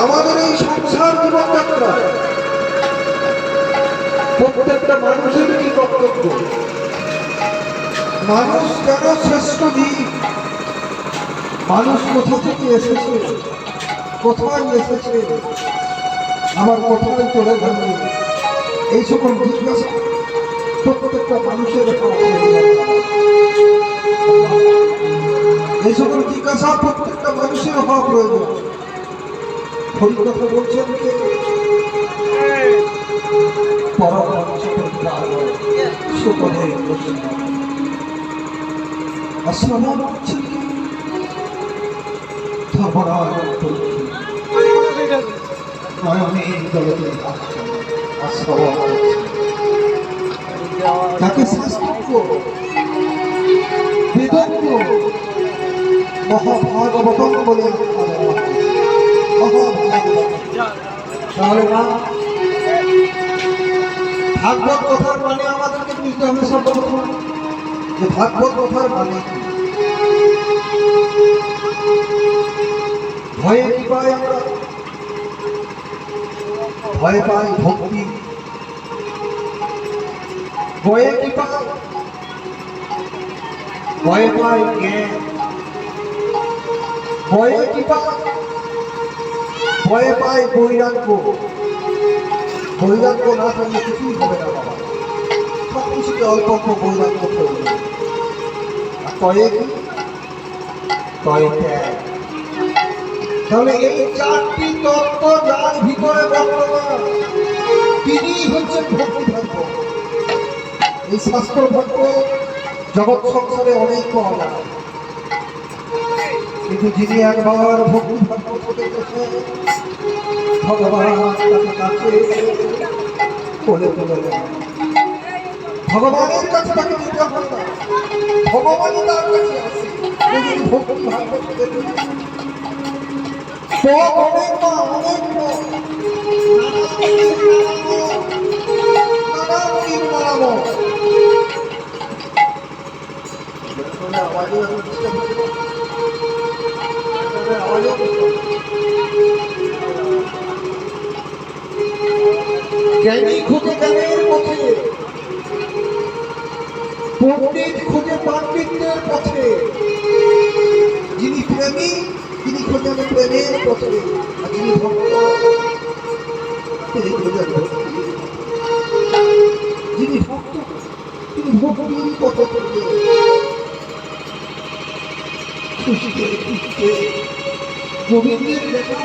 আমাদের এই সংসার জীবনযাত্রা প্রত্যেকটা মানুষের কি কর্তব্য? মানুষ কেন শ্রেষ্ঠ জীব? মানুষ কোথা থেকে এসেছে, কোথায় এসেছে, আবার কোথায় চলে যাবে, এই সকল জিজ্ঞাসা প্রত্যেকটা মানুষের এই সকল জিজ্ঞাসা প্রত্যেকটা মানুষের হওয়া প্রয়োজন। হরি কথা বলছেন যে তাকে শাস্ত্র বেদান্ত মহাভাগবতম বলে তাহলে না ভাগবত কথার মানে আমাদেরকে বুঝতে হবে সর্বপ্রথম যে ভাগবত কথার মানে কি। ভয়ে কি পাই আমরা? ভয় পাই ভক্তি। ভয়ে কি পাই? ভয় পাই জ্ঞান। ভয়ে কি পাই? ভয়ে পাই বৈরাগ্য। বৈরাগ্য না থাকলে কিছুই হবে না বাবা, সব কিছুকে অল্প অল্প বৈরাগ্য করবে। আর কয়ে কি? কয়ে ত্যাগ। তাহলে এই চারটি তত্ত্ব যার ভিতরে বর্তমান তিনি হচ্ছেন ভক্তি ভাগ্য। এই শাস্ত্র ভাগ্য জগৎ সংসারে অনেক পাওয়া যায়, কিন্তু যিনি একবার ভক্তি ভাগ্য থেকে ভগবান তাকে কাছে করে তুলে দেন। ভগবানের কাছে তাকে দিতে হয় না, ভগবানই তার কাছে আসে। ভক্তি ভাগ্য থেকে অনেক অনেক জ্ঞানী খুঁজে জ্ঞানের পথে, পণ্ডিত খুঁজে পাণ্ডিত্যের পথে, যিনি প্রেমী তিনি খোঁজেন প্রেমের পথে, আর যিনি ভক্ত তিনি খোঁজেন ভক্তি। যিনি ভক্ত তিনি ভক্তির পথে খোঁজেন। খুশিতে খুশিতে গোবিন্দের দেখা